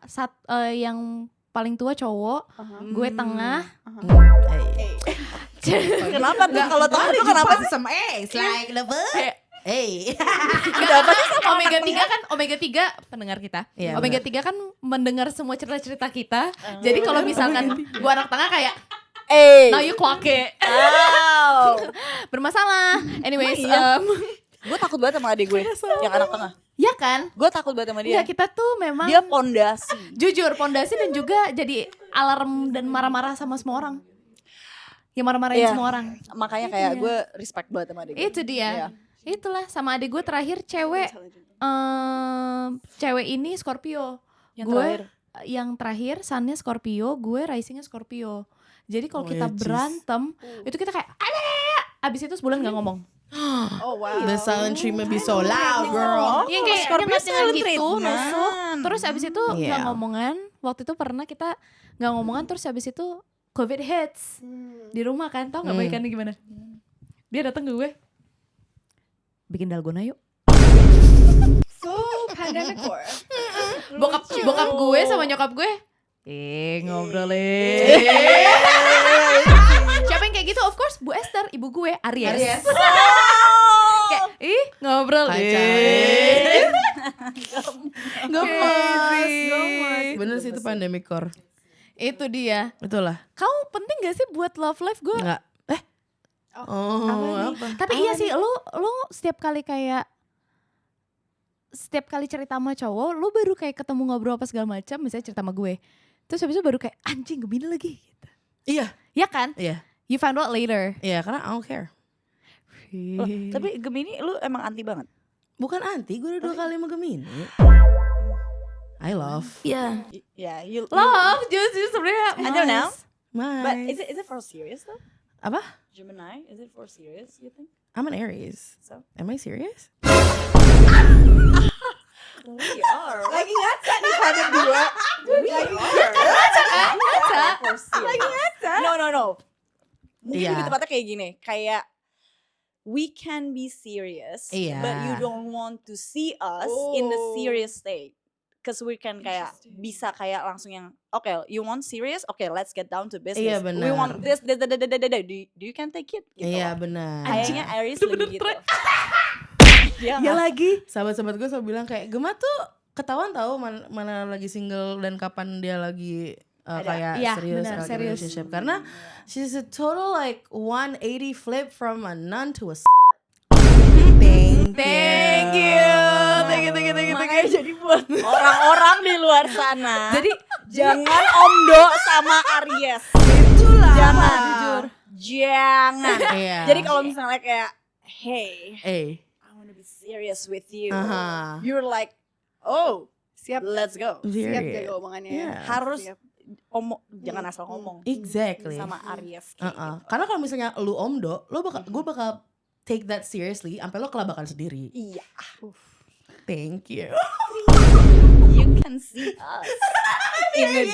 yang paling tua cowok, gue tengah. Kenapa tuh kalau tahu tuh kenapa sih? Sama like lover. Hey. Omega 3 kan, Omega 3 pendengar kita. Iya, Omega 3 kan mendengar semua cerita-cerita kita. Jadi kalau misalkan gue anak tengah kayak now you clock it. Wow. Bermasalah. Anyways, Gue takut banget sama adik gue yang anak tengah. ya kan? Gue takut banget sama dia. Ya kita tuh memang Dia pondasi. jujur pondasi dan juga jadi alarm dan marah-marah sama semua orang. Ya marah-marahin Iya. semua orang. Makanya kayak gue respect banget sama adik gue. Itu dia. Iya. Itulah sama adik gue terakhir cewek ini Scorpio. Yang gue terakhir. yang terakhir sunnya Scorpio, gue risingnya Scorpio. Jadi kalau kita berantem itu kita kayak abis itu sebulan nggak ngomong. Oh wow. The silent treatment be so loud, girl. Yang kayak Scorpio nyengat-nyengat silent gitu, treatment. nusuk. Terus abis itu nggak Yeah. ngomongan. Waktu itu pernah kita nggak ngomongan, terus abis itu COVID hits di rumah kan, tau nggak baikannya gimana? Dia datang ke gue, bikin dalgona yuk. So pandemic core. Bokap gue sama nyokap gue ngobrolin. Siapa yang kayak gitu? Of course Bu Esther, ibu gue Aries. Kayak ngobrolin. Gemes. Bener sih itu pandemic core. Itu dia. Itulah. Kamu penting gak sih buat love life gue? Enggak. Apa? Tapi iya sih, lo setiap kali cerita sama cowok, lo baru kayak ketemu ngobrol apa segala macam, misalnya cerita sama gue. Terus habis itu baru kayak anjing Gemini lagi gitu. Iya. Iya kan? Iya. You find out later. Iya, karena I don't care. Oh, tapi Gemini lu emang anti banget. Bukan anti, gue udah 2 kali sama Gemini. I love. Iya. Yeah, you Love, just sebenarnya. I don't know. But Nice. is it for serious though? Apa? Gemini, is it for serious you think? I'm an Aries. So? Am I serious? We are. Lagi ngaca nih pada dua. We are. Lagi ngaca. No. Mungkin Iya. lebih tepatnya kayak gini, kayak we can be serious, Iya. but you don't want to see us in the serious state. Cause we can kayak bisa kayak langsung yang okay, you want serious? Okay, let's get down to business. Iya, We benar. want this. Do you can take it? Gitu. Iya benar. Kayaknya Aries lebih gitu. Iya Ya nggak? lagi. Sahabat-sahabat gue selalu bilang kayak Gema tuh ketahuan tahu mana lagi single dan kapan dia lagi kayak Iya, serius benar, like serius. relationship. Karena she's a total like 180 flip from a nun to a Thank you. Makanya jadi buat orang-orang di luar sana. Jadi jangan omdo sama Aries. Itulah. Jangan. jujur. Jangan. Iya. Jadi kalau misalnya kayak, hey, I want to be serious with you. Aha. You're like, oh, Siap. let's go. Siap Period. jaga omongannya. Yeah. Harus Siap. jangan asal ngomong Exactly. sama Aries. Kayak gitu. Karena kalau misalnya lu omdo, gue bakal take that seriously sampai lo kelabakan sendiri. Iya. Thank you. You can see us in a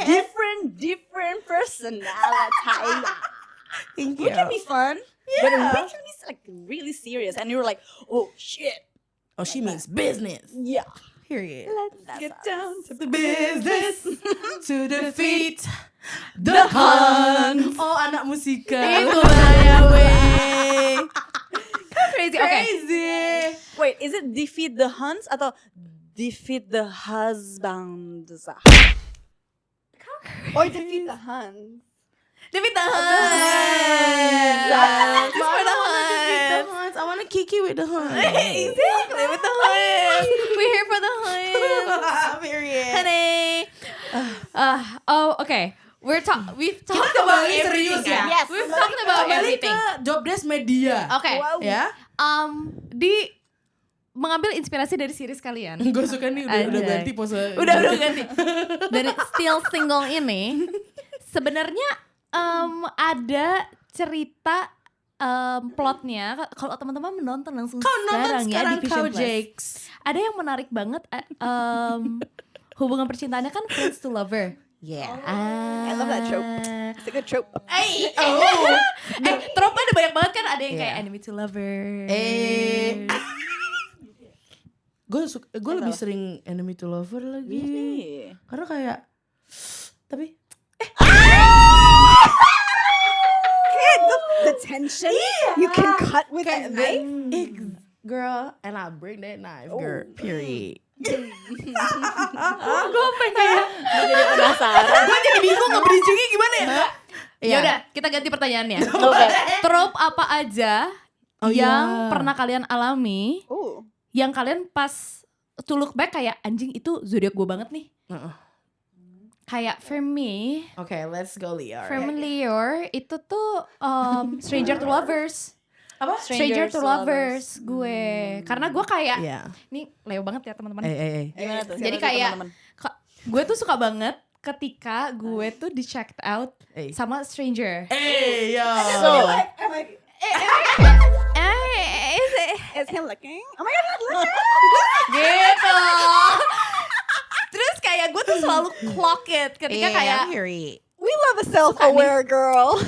different personality. Thank We you. can be fun, but we can be like really serious. And you're like, oh shit. Oh, she means business. Yeah. Period. That's Get us. down to The business to defeat the Hun. Oh, anak musika. Itulah ya weh. Crazy. Oke. Crazy. Wait, is it defeat the Huns atau defeat the husbands? or defeat the Huns. Defeat the Hun. Yes. Just for the Hun. Huns. I want to kiki with the Huns. Exactly, with the Hun. We're here for the Hun. Period. Honey. Okay. We've talked about kembali everything. serius ya? Yes. We've talked about Kembali everything. ke job desk media. Oke. Wow. Ya. Mengambil inspirasi dari series kalian. Gue suka nih udah Anjay. ganti pose. Udah ganti. Dari Still Single ini sebenarnya ada cerita plotnya. Kalau teman-teman menonton langsung Kau nonton sekarang ya di sekarang Vision kau Plus. Jakes. Ada yang menarik banget. Hubungan percintaannya kan friends to lover. Yeah. I love that trope. It's a good trope. Trope ada banyak banget kan. Ada yang kayak Yeah. enemy to lover. Gue lebih sering enemy to lover lagi. Really? Karena kayak tapi The tension you can cut with a knife. girl, and I bring that knife, girl. Period. Gue pengen. Gue jadi penasaran. Gue jadi bingung nge-bridgingnya gimana ya. Iya. Ya udah, kita ganti pertanyaannya. Oke. Trope apa aja yang iya. pernah kalian alami, Oh. yang kalian pas to look back kayak anjing itu zodiak gue banget nih. Kayak for me, Okay, let's go Leo. Leo itu tuh stranger to lovers. Apa? Stranger to lovers gue. Karena gue kayak Iya. ini Leo banget ya teman-teman. Gimana tuh? Jadi Siapa tuh kayak teman-teman? gue tuh suka banget ketika gue tuh di checked out sama stranger. Yo. So, Is he looking? Oh my god, he's looking. Gitu. Terus kayak gue tuh selalu clock it ketika kayak period. We love a self-aware girl.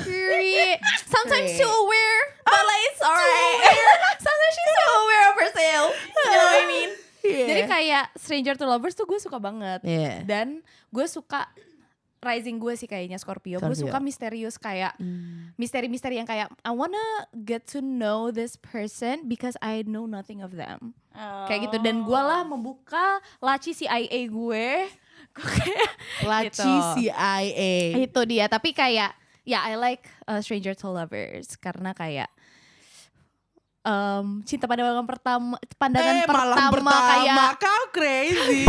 Sometimes Great. too aware, but like it's alright. Sometimes she's so aware of herself. You know what I mean? Jadi kayak Stranger to Lovers tuh gue suka banget. Yeah. Dan gue suka rising gue sih kayaknya Scorpio. Gue suka misterius kayak misteri-misteri yang kayak I wanna get to know this person because I know nothing of them. Kayak gitu. Dan gue lah membuka laci CIA gue. Gue kayak Laci gitu. CIA. Itu dia. Tapi kayak I like Stranger to Lovers karena kayak cinta pandangan pertama malam pertama kayak kau crazy.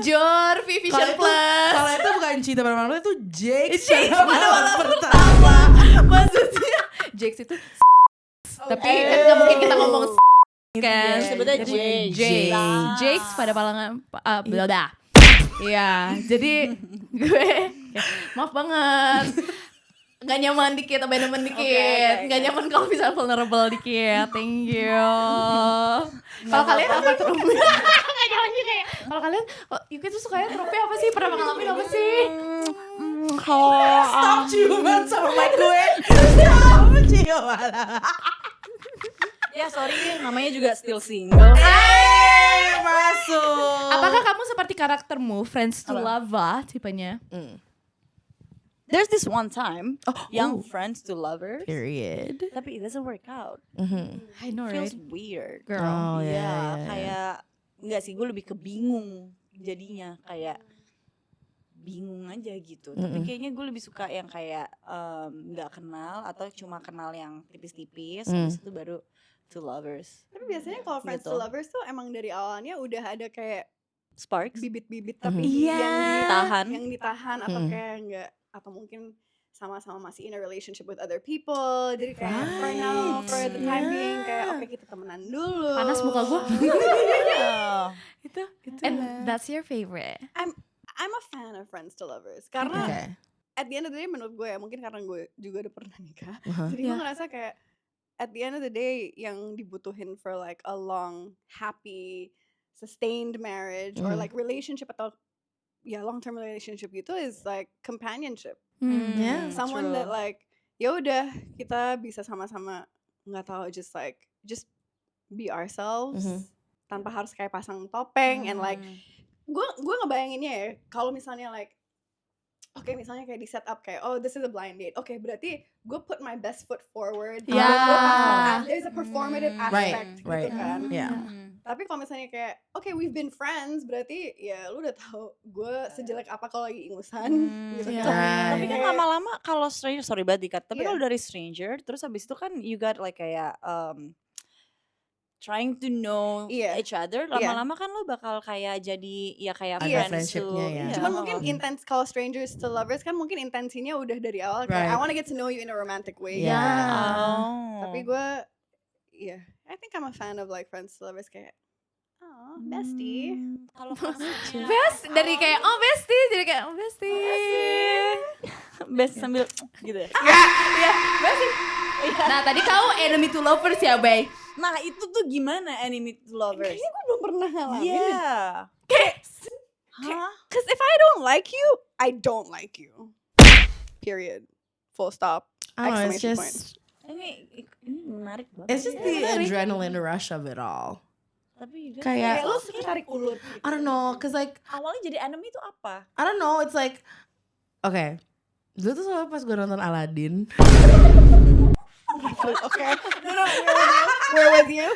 Jor, Vision Plus. Kalau itu bukan cinta pada malam itu Jake. Cinta pada malam pertama. Maksudnya Jake itu tapi kan gak mungkin kita ngomong kan. Sebutnya Jake. Jake pada malam bla. Iya, jadi gue maaf banget. Gak nyaman dikit, abandonment dikit. Gak nyaman kalau bisa vulnerable dikit. Thank you. Kalau kalian apa tuh? Gak nyaman juga ya. Kalau kalian, Yuki tuh sukanya trope apa sih? Pernah ngalamin apa sih? Stop ciuman sama mic gue. Stop ciuman. Ya sorry, namanya juga still single. Masuk. Apakah kamu seperti karaktermu, Friends to Lava tipenya? There's this one time, young friends to lovers, Period. tapi it doesn't work out. I know, Feels right? weird. Girl. Oh, Iya, yeah. kayak enggak sih, gue lebih ke bingung jadinya kayak bingung aja gitu. Tapi kayaknya gue lebih suka yang kayak nggak kenal atau cuma kenal yang tipis-tipis, habis itu baru to lovers. Tapi biasanya kalau friends Gitu. to lovers tuh emang dari awalnya udah ada kayak Sparks. bibit-bibit tapi Iya. Tahan. yang ditahan atau kayak enggak, atau mungkin sama-sama masih in a relationship with other people. Jadi kayak for now, for the time being kayak oke kita temenan dulu. Panas muka gue. Oh. Itu. And that's your favorite. I'm a fan of friends to lovers karena Okay. at the end of the day menurut gue ya, mungkin karena gue juga udah pernah nikah. Jadi Yeah. gue ngerasa kayak at the end of the day yang dibutuhin for like a long, happy, sustained marriage or like relationship atau long term relationship gitu is like companionship. Yeah. Someone that like ya udah kita bisa sama-sama nggak tahu just be ourselves tanpa harus kayak pasang topeng and like gue ngebayanginnya ya kalau misalnya like oke, misalnya kayak di set up kayak this is a blind date. Oke, berarti gue put my best foot forward. Yeah. There's a performative aspect Right. gitu kan. Yeah. Tapi kalau misalnya kayak we've been friends, berarti ya lu udah tahu gue sejelek apa kalau lagi ingusan gitu Iya. kan. Right. Tapi kan lama-lama kalau stranger, sorry banget dikat, tapi Iya. kalau dari stranger, terus habis itu kan you got like kayak trying to know Iya. each other, lama-lama kan lo bakal kayak jadi ya kayak Ada friends to, friendship-nya ya. iya. Cuman mungkin intens kalau strangers to lovers kan mungkin intensinya udah dari awal kayak Right. I want to get to know you in a romantic way. Yeah. Oh. Tapi gue I think I'm a fan of like friends to lovers kayak bestie. Kalau kasusnya Best dari kayak bestie jadi kayak bestie. best sambil gitu ya. Iya, bestie. Nah, tadi kau enemy to lovers ya, Bay. Nah itu tuh gimana enemy to lovers? Kayaknya gue belum pernah ngalamin. Iya. Hah? Cause if I don't like you, I don't like you. Period. Full stop. I don't know, it's Exclamation point. just Ini menarik banget. it's just the adrenaline rush of it all. Tapi juga Kayak Kayak lu suka tarik ulut gitu. I don't know, cause like awalnya jadi enemy itu apa? I don't know, it's like okay. Dulu tuh soalnya pas gue nonton Aladdin, Okay. No,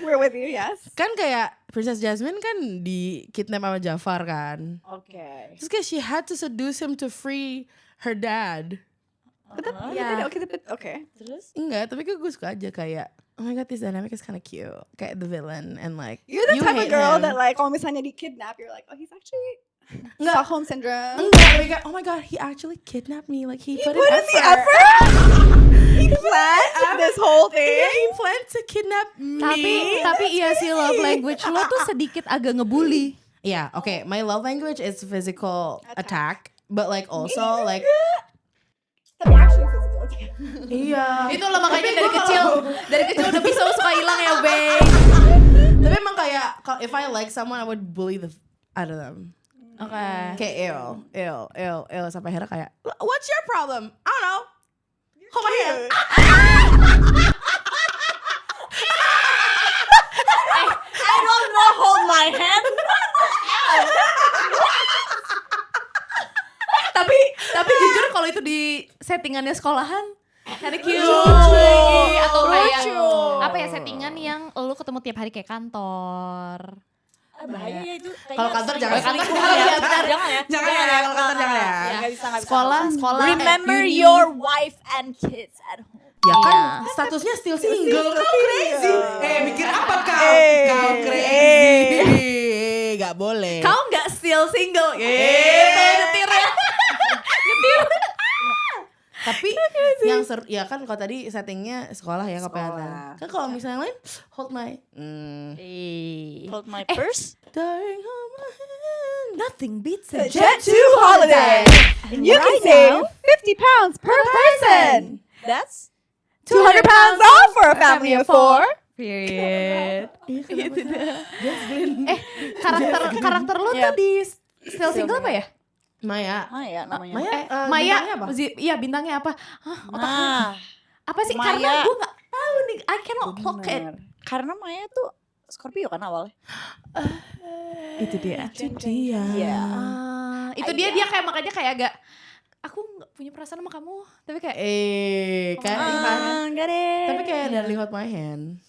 we're with you, yes. kan kayak Princess Jasmine kan di kidnap sama Jafar kan. Oke. Terus kayak she had to seduce him to free her dad. Okay. Terus? Enggak, tapi gue suka aja kayak oh my god, this dynamic is kind of cute. Kayak the villain and like You're the you type of hate girl him. that like kalau misalnya di kidnap, you're like, oh he's actually Stockholm syndrome. Enggak, tapi kayak, oh my god, he actually kidnapped me. Like he put in What is the effort. effort? He planned this whole Yeah, thing. he planned to kidnap me. Tapi iya sih love language lo tuh sedikit agak ngebully. Yeah, okay. My love language is physical attack, but like also like Tapi actually physical attack. iya. Itu lo makanya dari kecil udah pisau suka hilang ya, Bay. Tapi emang kayak if I like someone, I would bully the out of them. Oke. Kayak ew sampai akhirnya kayak what's your problem? I don't know. Hold my hand. I don't know, hold my hand. Tapi jujur kalau itu di settingannya sekolahan kinda cute lagi. Atau kayak apa ya, settingan yang lu ketemu tiap hari kayak kantor. Bahaya ya itu. Kalau kantor jangan. Jangan ya. Jangan ya, kalau kantor jangan ya. Nggak bisa. Sekolah Remember uni. your wife and kids at home. Ya kan Iya. statusnya still single. Kau crazy. Mikir apa kau crazy. Gak boleh. Kau nggak still single gitu nyetirnya. Tapi yang seru ya kan kalau tadi settingnya sekolah ya kepenatan. Kan kalau misalnya yang lain hold my Hold my purse. darling hold my hand. Nothing beats a Jet to holiday. You can save 50 pounds per person. That's 200 pounds off for a family of 4. Period. Gitu Karakter lu tuh di still single apa ya? Maya. Maya namanya. Maya, bintangnya apa? Iya bintangnya apa? Hah, Nah, apa sih? Maya. Karena gue nggak tahu nih. I cannot clock it. bener. Karena Maya tuh Scorpio kan awalnya. Itu dia. Itu dia. Iya. Itu dia kayak makanya kayak agak aku nggak punya perasaan sama kamu, tapi kayak Kan Enggak deh. tapi kayak darling hold my hand.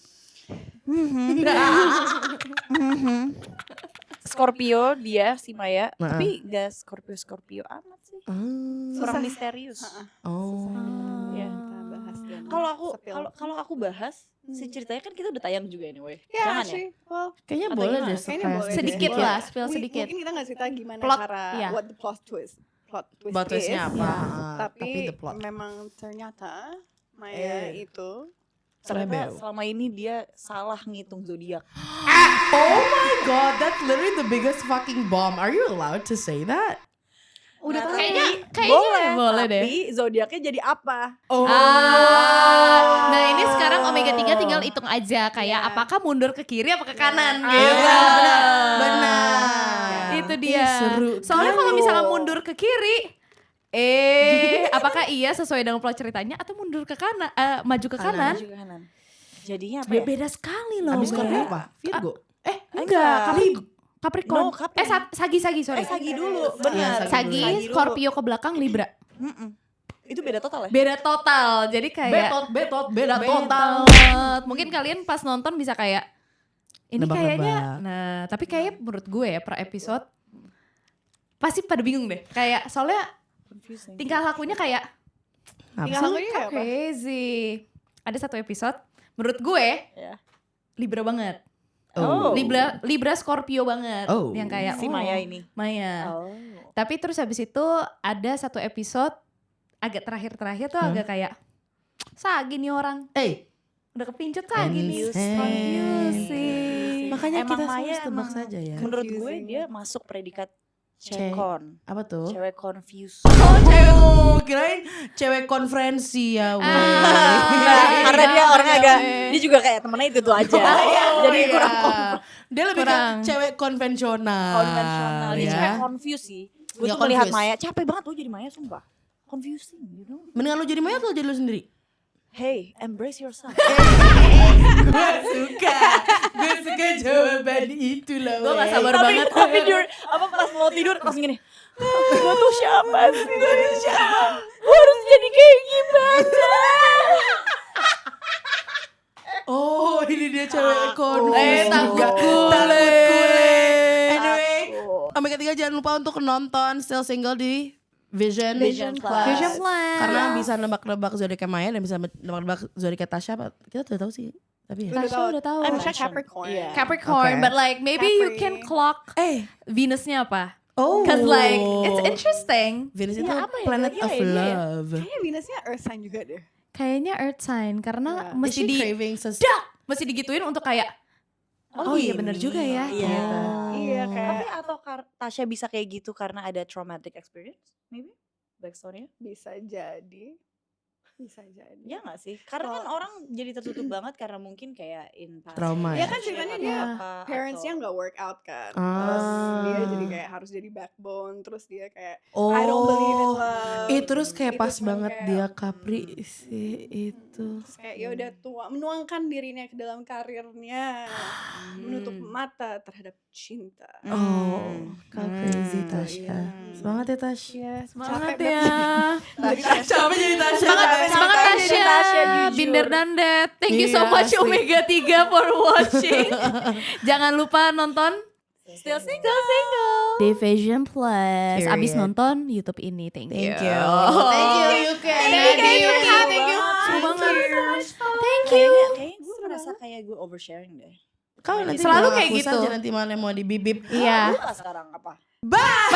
Scorpio dia si Maya, Nah. tapi gak Scorpio amat sih. Kurang misterius. Oh. Iya. Kita bahas dan Kalau aku spill. kalau aku bahas si ceritanya kan kita udah tayang juga anyway. Ya, Jangan ya. actually, well, Kayaknya Atau boleh gimana? deh Kayaknya kayak boleh sedikit deh. lah, spill Mungkin sedikit. kita gak cerita gimana Plot, cara iya. what the plot twist Twistnya is. apa? Tapi the plot. memang ternyata Maya itu Ternyata Rebel. selama ini dia salah ngitung zodiak. Oh my god, that's literally the biggest fucking bomb. Are you allowed to say that? Udah tahu. Kayaknya boleh deh. Tapi zodiaknya jadi apa? Oh. Nah ini sekarang Omega 3 tinggal hitung aja kayak Iya. apakah mundur ke kiri apa ke kanan Iya, gitu. benar. Itu dia. Ih, seru Soalnya kalau kan. misalnya mundur ke kiri, apakah iya sesuai dengan plot ceritanya atau mundur ke kanan, maju ke kanan? Maju ke kanan. Jadinya apa ya? Beda sekali loh. Abis Beb. Scorpio apa? Virgo. Enggak, Capricorn. No, Capri. Sagi sorry. Sagi dulu, Iya, benar. Sagi, dulu. Scorpio ke belakang, Libra. Itu beda total ya? Beda total. Jadi kayak beda total. banget. Mungkin kalian pas nonton bisa kayak ini Nebak-nebak. kayaknya. Nah, tapi kayak menurut gue ya per episode pasti pada bingung deh. Kayak soalnya Confusing. tingkah lakunya kayak Apa tinggal sih? lakunya kayak apa? crazy. Ada satu episode menurut gue Ya. Libra banget. Oh. Libra Scorpio banget. Oh. Yang kayak Si Maya ini. Maya. Oh. Tapi terus habis itu ada satu episode agak terakhir tuh agak kayak Sagi nih orang. Udah kepincut Sagi nih. Confusing. Makanya Emang kita Maya harus tebak emang saja ya. Menurut gue Confusing. dia masuk predikat cekon. Apa tuh? Cewek confused. Oh, kirain cewek konferensi ya. Karena dia orangnya agak, dia juga kayak temennya itu aja. Jadi kurang Dia lebih ke cewek konvensional. konvensional. Dia ya. cewek confused sih. Gue Ya, tuh melihat confused. Maya, capek banget lo jadi Maya sumpah. Confusing, you know. Mendingan lu jadi Maya atau jadi lu sendiri? Hey, embrace yourself. Gue suka jawaban itu lah. Gue gak sabar banget. Tapi pas mau tidur langsung gini. Gue tuh siapa sih? Gue harus jadi kayak gimana? Oh, ini dia cewek Takut. takut kule. Anyway, Omega 3 jangan lupa untuk nonton Still Single di Vision Plus. Vision Plus. Karena bisa nebak-nebak zodiaknya Maya dan bisa nebak-nebak zodiaknya Tasya. Kita udah tahu sih. Tapi ya. Tasya udah tahu. I'm sure Capricorn. Iya. Capricorn, Okay. but like maybe you Capri. can clock Venusnya apa? Oh. Cause like it's interesting. Venus itu apa ya? planet Iya, of iya, iya. love. Kayaknya Venusnya Earth sign juga deh. Kayaknya Earth sign karena Iya. mesti Is she di craving mesti digituin untuk kayak oh iya bener juga ya. Iya. Gitu. Iya kayak Tapi atau Tasya bisa kayak gitu karena ada traumatic experience? Maybe? Backstory-nya? bisa jadi. Bisa jadi. Ya gak sih? Karena kan orang jadi tertutup banget karena mungkin kayak in past Trauma Ya ya? kan ceritanya atau dia apa, parentsnya atau- nggak work out kan. Ah. Terus dia jadi kayak harus jadi backbone. Terus dia kayak Oh, I don't believe in love. terus kayak Itu pas kan banget kayak, dia Capri sih itu. Terus kayak ya udah tua, menuangkan dirinya ke dalam karirnya, menutup mata terhadap cinta. Oh, kau crazy Hmm. Tasya. Semangat ya Tasya. Iya, Semangat capek ya. Capek jadi Tasya. Semangat Jadi Tasya. Tasya, jujur. Binder dan Dad. Thank you so Iya, much asli. Omega 3 for watching. Jangan lupa nonton Still single. di Vision Plus. Period. Abis nonton YouTube ini. Thank you. Thank you. Thank you UK. Thank you. Thank you. Seru banget. Thank you. Kayaknya gue merasa kayak gue oversharing deh. Kau nanti Selalu bilang kayak aku gitu. saja nanti mana mau dibibip. Iya. Lu sekarang apa? Bye.